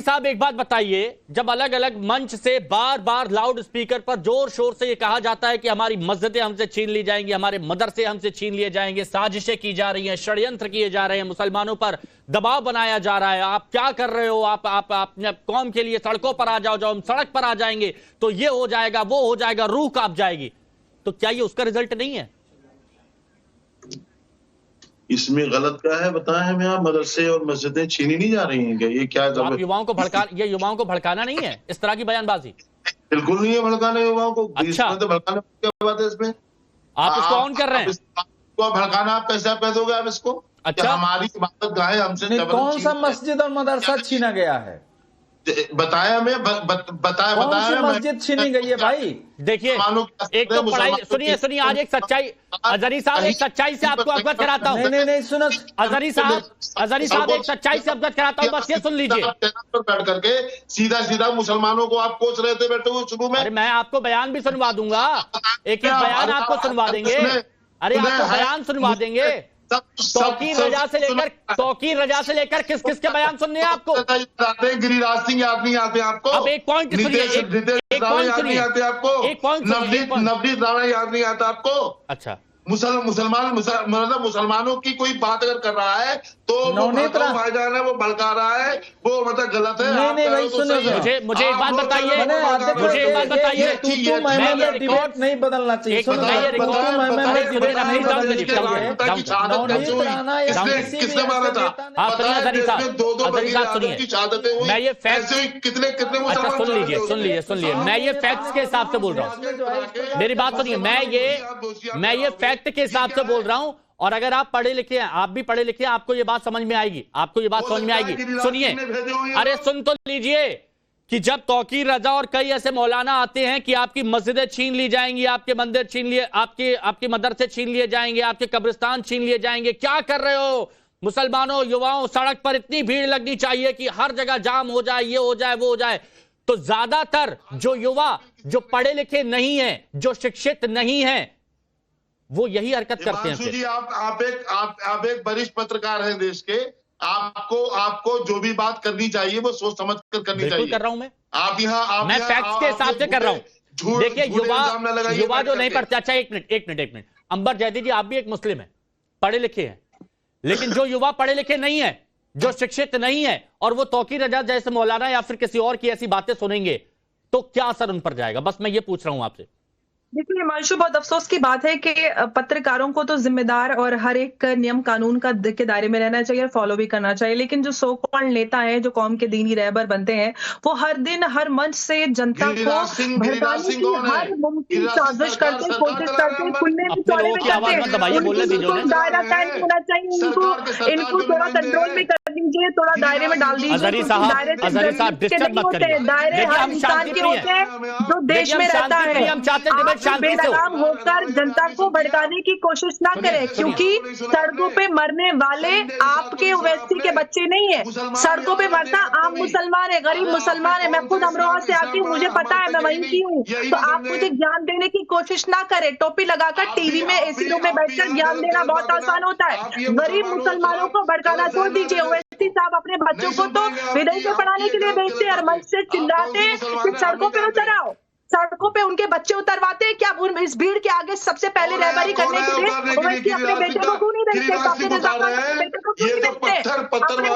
साहब एक बात बताइए, जब अलग अलग मंच से बार बार लाउड स्पीकर पर जोर शोर से ये कहा जाता है कि हमारी मस्जिदें हमसे छीन ली जाएंगी, हमारे मदरसे हमसे छीन लिए जाएंगे, साजिशें की जा रही हैं, षड्यंत्र किए जा रहे हैं, मुसलमानों पर दबाव बनाया जा रहा है, आप क्या कर रहे हो, आप अपने कौम के लिए सड़कों पर आ जाओ, जाओ हम सड़क पर आ जाएंगे तो ये हो जाएगा, वो हो जाएगा, रूह कांप जाएगी, तो क्या ये उसका रिजल्ट नहीं है? इसमें गलत क्या है बताएं हमें आप? मदरसे और मस्जिदें छीनी नहीं जा रही हैं क्या? ये क्या तो आप युवाओं को भड़काना नहीं है इस तरह की बयानबाजी? बिल्कुल नहीं है भड़काने युवाओं को। अच्छा, तो भड़काने की क्या बात है इसमें? आप इसको ऑन कर रहे हैं? इसको भड़काना आप कैसे कह दोगे आप इसको? अच्छा, हमारी इबादत गाहे हमसे कौन सा मस्जिद और मदरसा छीना गया है? बताया हमें बताया कौन सी मस्जिद छीनी गई है भाई? देखिए, एक तो पढ़ाई, सुनिए आज एक सच्चाई, अजहरी साहब एक सच्चाई से आपको अवगत कराता हूँ। नहीं सुनो, अजहरी साहब एक सच्चाई से अवगत कराता हूँ, बस ये सुन लीजिए। बैठ करके सीधा मुसलमानों को आप कोच रहे थे बैठे हुए शुरू में। अरे मैं आपको बयान भी सुनवा दूंगा, एक बयान आपको सुनवा देंगे। अरे आपको बयान सुनवा देंगे। तौकीर रजा से लेकर किस किस के बयान सुनने हैं आपको? गिरिराज सिंह याद नहीं आते आपको? अब एक पॉइंट सुनिए, एक पॉइंट सुनिए आपको? एक पॉइंट नवनीत राणा याद नहीं आता आपको? अच्छा, मुसलमानों की कोई बात अगर कर रहा है तो भाईजान है, वो भड़का रहा है, वो मतलब गलत है। नहीं भाई सुनो, मुझे एक बात बताइए, डिबेट नहीं बदलना चाहिए। किसने मारा था? अजहरी साहब सुनिए, मैं ये फैक्ट कितने अच्छा सुन लीजिए, मैं ये फैक्ट्स के हिसाब से बोल रहा हूँ, मेरी बात सुनिए, मैं ये फैक्ट के हिसाब से बोल रहा हूं। और अगर आप पढ़े लिखे हैं, आप भी पढ़े लिखे हैं, आपको ये बात समझ में आएगी, सुनिए, अरे सुन तो लीजिए कि जब तौकीर रजा और कई ऐसे मौलाना आते हैं कि आपकी मस्जिदें छीन ली जाएंगी, आपके मंदिर छीन लिए, आपके मदरसे छीन लिए जाएंगे, आपके कब्रिस्तान छीन लिए जाएंगे, क्या कर रहे हो मुसलमानों, युवाओं, सड़क पर इतनी भीड़ लगनी चाहिए कि हर जगह जाम हो जाए, ये हो जाए, वो हो जाए। तो ज्यादातर जो युवा जो पढ़े लिखे नहीं है, जो शिक्षित नहीं है, वो यही हरकत करते हैं। जी आप एक वरिष्ठ पत्रकार हैं देश के, आपको जो भी बात करनी चाहिए वो सोच समझ कर करनी चाहिए। कर रहा हूं मैं फैक्ट्स के हिसाब से कर रहा हूं। देखिए युवा जो नहीं पढ़ते, अच्छा एक मिनट, अंबर जैदी जी, आप भी एक मुस्लिम है, पढ़े लिखे हैं, लेकिन जो युवा पढ़े लिखे नहीं है, जो शिक्षित नहीं है, और वो तौकीर रजा जैसे मौलाना या फिर किसी और की ऐसी बातें सुनेंगे, तो क्या असर उन पर जाएगा? बस मैं ये पूछ रहा हूं आपसे। देखिए हिमांशु, बहुत अफसोस की बात है कि पत्रकारों को तो जिम्मेदार और हर एक नियम कानून के दायरे में रहना चाहिए और फॉलो भी करना चाहिए, लेकिन जो सो कॉल्ड नेता है, जो कौम के दीनी रहबर बनते हैं, वो हर दिन हर मंच से जनता को भड़काने की हर मुमकिन साजिश करते, कोशिश करते, खुलने भी चौड़े में करते। दायरा तय होना चाहिए, इनको थोड़ा कंट्रोल में कर लीजिए, थोड़ा दायरे में डाल दीजिए। दायरे हर इंसान के होते हैं जो देश में रहता है। बेलगाम होकर जनता को भड़काने की कोशिश ना करें, क्योंकि सड़कों पे मरने वाले आपके ओवैसी के बच्चे नहीं है, सड़कों पे मरता आम मुसलमान है, गरीब मुसलमान है। मैं खुद अमरोहा से आती हूँ, मुझे पता है, मैं वहीं की हूँ। तो आप मुझे ज्ञान देने की कोशिश ना करें। टोपी लगाकर टीवी में एसी रूम में बैठकर ज्ञान देना बहुत आसान होता है। गरीब मुसलमानों को भड़काना छोड़ दीजिए। ओवैसी साहब अपने बच्चों को तो विदेश में पढ़ाने के लिए भेजते हैं और मंच से चिल्लाते हैं कि सड़कों पे उतर आओ, सड़कों पे उनके बच्चे उतरवाते हैं। क्या इस भीड़ के आगे सबसे पहले रहबरी करने के लिए ओवैसी अपने बेटे को क्यों नहीं देखते? अपने बेटे को क्यों नहीं देखते? अपने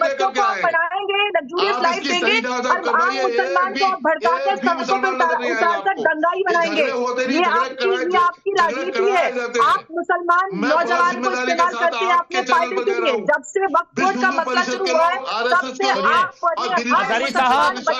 बच्चों को पढ़ाएंगे, लग्जूरियस लाइफ देंगे और आम मुसलमान को भड़काकर सड़कों पे उतारकर दंगाई बनाएंगे। ये आपकी राजनीति है। आप मुसलमान नौजवान को इस्तेमाल करते हैं अपने फायदे के लिए। जब से वक्फ बोर्ड का मसला शुरू हुआ है, तब से आप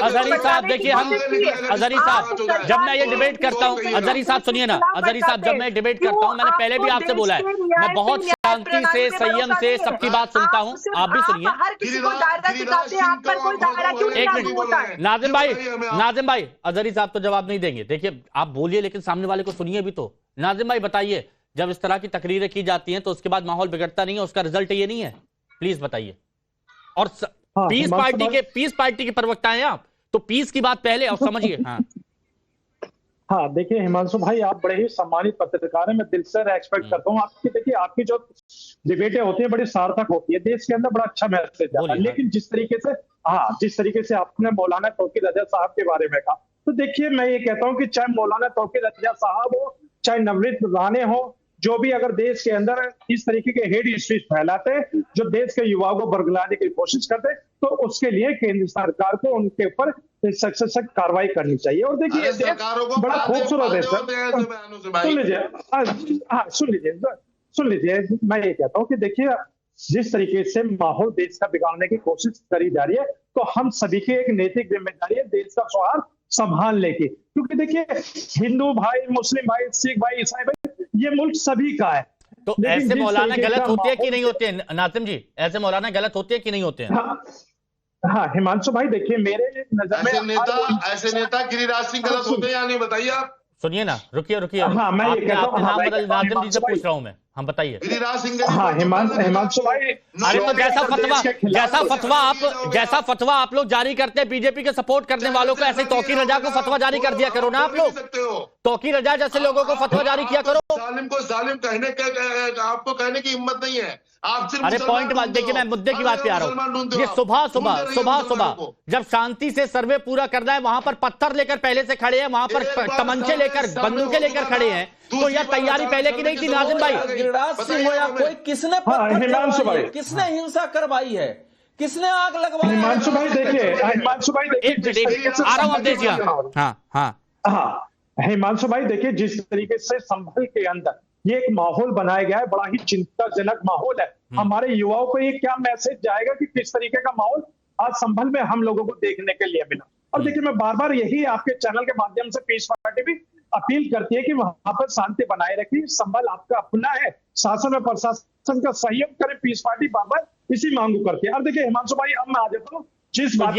अजहरी साहब देखिए, हम अजहरी साहब जब मैं ये डिबेट करता हूँ, अजहरी साहब सुनिए ना, अजहरी साहब जब मैं डिबेट करता हूँ, मैंने पहले भी आपसे बोला है, मैं बहुत शांति से, संयम से सबकी बात सुनता हूँ, आप भी सुनिए। एक मिनट, नाजिम भाई, अजहरी साहब तो जवाब नहीं देंगे। देखिए आप बोलिए, लेकिन सामने वाले को सुनिए भी तो। नाजिम भाई बताइए, जब इस तरह की तकरीरें की जाती हैं तो उसके बाद माहौल बिगड़ता नहीं है, उसका रिजल्ट ये नहीं है? प्लीज बताइए। और पीस पार्टी के प्रवक्ता हैं आप, तो पीस की बात पहले और समझिए। हाँ हाँ देखिए हिमांशु भाई, आप बड़े ही सम्मानित पत्रकार हैं, मैं दिल से रेस्पेक्ट करता हूँ आपकी। देखिए आपकी जो डिबेटें होती है बड़ी सार्थक होती है, देश के अंदर बड़ा अच्छा मैसेज जाता है। लेकिन जिस तरीके से आपने मौलाना तौकीर रजा साहब के बारे में कहा, तो देखिए मैं ये कहता हूँ कि चाहे मौलाना तौकीर रजा साहब हो, चाहे नवनीत राणे हो, जो भी अगर देश के अंदर इस तरीके के हेड स्पीच फैलाते हैं, जो देश के युवाओं को बरगलाने की कोशिश करते हैं, तो उसके लिए केंद्र सरकार को उनके ऊपर सख्त से सख्त कार्रवाई करनी चाहिए। और देखिए बड़ा खूबसूरत है सर, सुन लीजिए, मैं ये कहता हूँ कि देखिए जिस तरीके से माहौल देश का बिगाड़ने की कोशिश करी जा रही है, तो हम सभी की एक नैतिक जिम्मेदारी है देश का सौहार्द संभालने की। क्योंकि देखिए हिंदू भाई, मुस्लिम भाई, सिख भाई, ईसाई भाई, ये मुल्क सभी का है। तो ऐसे मौलाना गलत होते हैं कि नहीं होते हैं नासिम जी? ऐसे मौलाना गलत होते हैं कि नहीं होते हैं? हाँ हिमांशु भाई, देखिए मेरे नजर में ऐसे नेता गिरिराज सिंह गलत होते हैं या नहीं, बताइए आप। सुनिए ना, रुकिए। हाँ मैं ये कहता हूँ, नाम बदल नाजिम जी से पूछ रहा हूँ मैं, हम बताइए। गिरिराज सिंह, हाँ हिमांशु भाई, अरे तो जैसा फतवा आप लोग जारी करते हैं बीजेपी के सपोर्ट करने वालों को, ऐसे तौकीर रजा को फतवा जारी कर दिया करो ना आप लोग। तौकीर रजा जैसे लोगों को फतवा जारी किया करो। जालिम को जालिम कहने का आपको कहने की हिम्मत नहीं है। आप सिर्फ अरे पॉइंट बात देखिए, मैं मुद्दे की बात पे आ रहा हूँ। ये सुबह जब शांति से सर्वे पूरा करना है, वहां पर पत्थर लेकर पहले से खड़े हैं, वहां पर तमंचे लेकर, बंदूकें लेकर खड़े हैं, तो यह तैयारी पहले की नहीं थी नाजिम भाई? गिरिराज सिंह हो या कोई, किसने किसने हिंसा करवाई है, किसने आग लगवाई? हिमांशु भाई देखिए, आ रहा हूं अवधेश जी। हाँ हिमांशु भाई देखिए, जिस तरीके से संभल के अंदर ये एक माहौल बनाया गया है, बड़ा ही चिंताजनक माहौल है। हमारे युवाओं को ये क्या मैसेज जाएगा कि किस तरीके का माहौल आज संभल में हम लोगों को देखने के लिए मिला। और देखिए मैं बार बार यही आपके चैनल के माध्यम से पीस पार्टी भी अपील करती है कि वहां पर शांति बनाए रखिए। संभल आपका अपना है, शासन और प्रशासन का सहयोग करें। पीस पार्टी बार बार इसी मांग करती है। और देखिए हिमांशु भाई, अब मैं आ जाता हूँ जिस बात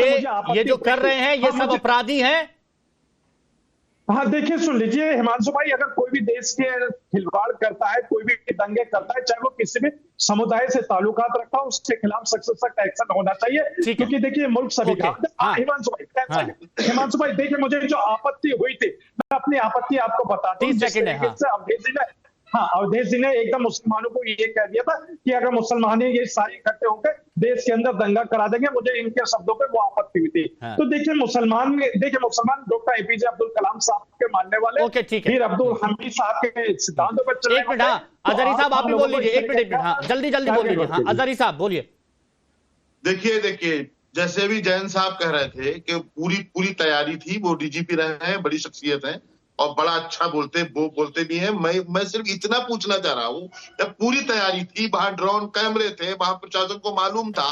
ये जो कर रहे हैं ये सब अपराधी हैं। हाँ देखिए सुन लीजिए हिमांशु भाई, अगर कोई भी देश के खिलवाड़ करता है, कोई भी दंगे करता है, चाहे वो किसी भी समुदाय से ताल्लुकात रखता है, उसके खिलाफ सख्त से सख्त एक्शन होना चाहिए। क्योंकि देखिए मुल्क सभी का। हिमांशु भाई देखिए, मुझे जो आपत्ति हुई थी, मैं अपनी आपत्ति आपको बताता हूँ। अवधेश जी ने एकदम मुसलमानों को ये कह दिया था कि अगर मुसलमान ये सारे इकट्ठे होकर देश के अंदर दंगा करा देंगे, मुझे इनके शब्दों पे वो आपत्ति हुई थी। तो देखिए मुसलमान डॉक्टर एपीजे अब्दुल कलाम साहब के मानने वाले, फिर अब्दुल हमीद साहब के सिद्धांतों पर चलने वाले। अजहरी साहब आप भी बोल लीजिए, एक मिनट जल्दी बोल लीजिए। अजहरी साहब बोलिए। देखिए जैसे भी जैन साहब कह रहे थे कि पूरी तैयारी थी, वो डीजीपी रहे हैं, बड़ी शख्सियत है और बड़ा अच्छा बोलते भी हैं। मैं सिर्फ इतना पूछना चाह रहा हूँ, जब पूरी तैयारी थी, वहां ड्रोन कैमरे थे, वहां प्रशासन को मालूम था,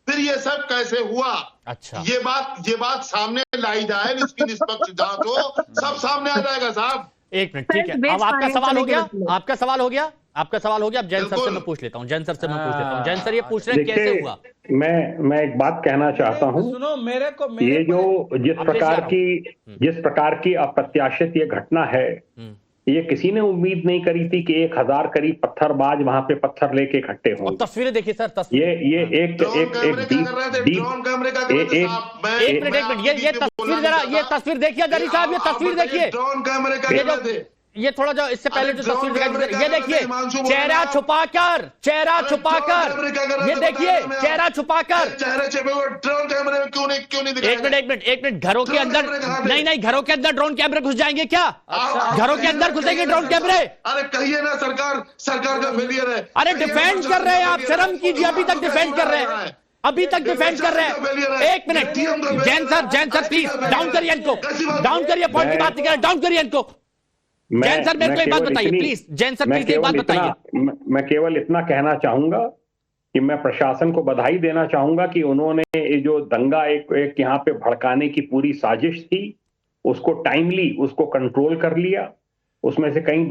फिर ये सब कैसे हुआ? अच्छा, ये बात सामने लाई जाए, इसकी निष्पक्ष जांच हो, सब सामने आ जाएगा साहब। एक मिनट, ठीक है। अब आपका सवाल हो गया, आपका सवाल हो गया। अब जैन सर से मैं पूछ लेता हूँ। जैन सर ये पूछ रहे हैं कैसे हुआ? मैं एक बात कहना चाहता हूँ। सुनो मेरे को, ये जो जिस प्रकार की अप्रत्याशित ये घटना है, ये किसी ने उम्मीद नहीं करी थी कि 1000 करीब पत्थरबाज वहां पे पत्थर लेके इकट्ठे हों। तस्वीरें देखिए सर, ये एक ये तस्वीर देखिए अजहरी साहब, ये तस्वीर देखिए। ये थोड़ा जो इससे पहले जो तस्वीर दिखाई, ये देखिए चेहरा छुपाकर, ये देखिए चेहरा छुपाकर। एक मिनट घरों के अंदर नहीं, घरों के अंदर ड्रोन कैमरे घुस जाएंगे क्या? घरों के अंदर घुसेंगे ड्रोन कैमरे? अरे कहिए ना, सरकार का फेलियर है। अरे डिफेंड कर रहे हैं आप, शर्म कीजिए। अभी तक डिफेंड कर रहे हैं, एक minute. Jain sir please down करिए इनको, पॉइंट की बात नहीं करें, डाउन करिए इनको। जैन सर मेरे को एक बात बताइए प्लीज, जैन सर प्लीज एक बात बताइए। मैं केवल इतना कहना चाहूंगा कि मैं प्रशासन को बधाई देना चाहूंगा कि उन्होंने ये जो दंगा एक यहाँ पे भड़काने की पूरी साजिश थी, उसको टाइमली उसको कंट्रोल कर लिया। उसमें से कई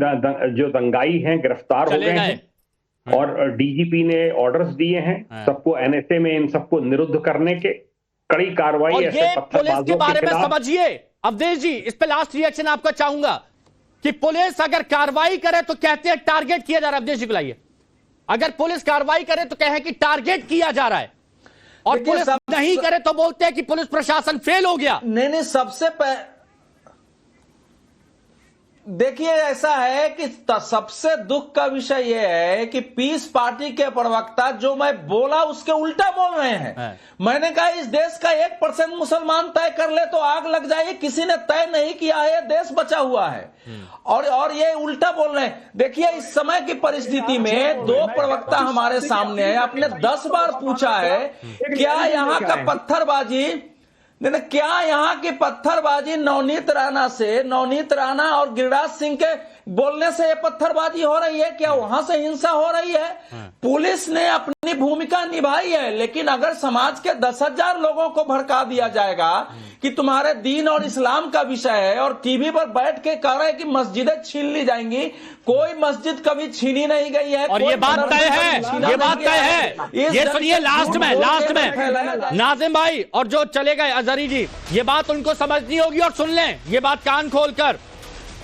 जो दंगाई हैं गिरफ्तार हो गए हैं और डीजीपी ने ऑर्डर्स दिए हैं सबको, एनएसए में इन सबको निरुद्ध करने के, कड़ी कार्रवाई ऐसे पुलिस के बारे में समझिए। अवधेश जी, इस पे लास्ट रिएक्शन आपका चाहूंगा कि पुलिस अगर कार्रवाई करे तो कहते हैं टारगेट किया जा रहा है। अवधेश जी बुलाइए। अगर पुलिस कार्रवाई करे तो कहे कि टारगेट किया जा रहा है, और पुलिस नहीं करे तो बोलते हैं कि पुलिस प्रशासन फेल हो गया। नहीं, सबसे देखिए ऐसा है कि सबसे दुख का विषय यह है कि पीस पार्टी के प्रवक्ता जो मैं बोला उसके उल्टा बोल रहे हैं। मैंने कहा इस देश का 1% मुसलमान तय कर ले तो आग लग जाएगी, किसी ने तय नहीं किया है, देश बचा हुआ है और ये उल्टा बोल रहे हैं। देखिए इस समय की परिस्थिति में दो प्रवक्ता हमारे सामने है, आपने 10 बार पूछा है क्या यहाँ का पत्थरबाजी, क्या यहाँ की पत्थरबाजी नवनीत राणा और गिरिराज सिंह के बोलने से ये पत्थरबाजी हो रही है, क्या वहां से हिंसा हो रही है? पुलिस ने अपनी भूमिका निभाई है, लेकिन अगर समाज के 10,000 लोगों को भड़का दिया जाएगा कि तुम्हारे दीन और इस्लाम का विषय है और टीवी पर बैठ के कह रहे हैं कि मस्जिदें छीन ली जाएंगी, कोई मस्जिद कभी छीनी नहीं गई है और ये बात तय है, ये बात तय है। ये सुनिए लास्ट में नाजिम भाई और जो चले गए अजहरी जी, ये बात उनको समझनी होगी और सुन लें ये बात कान खोलकर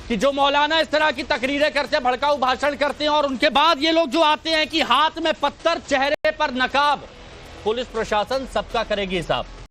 कि जो मौलाना इस तरह की तकरीरें करते हैं, भड़काऊ भाषण करते हैं और उनके बाद ये लोग जो आते हैं कि हाथ में पत्थर, चेहरे पर नकाब, पुलिस प्रशासन सबका करेगी हिसाब।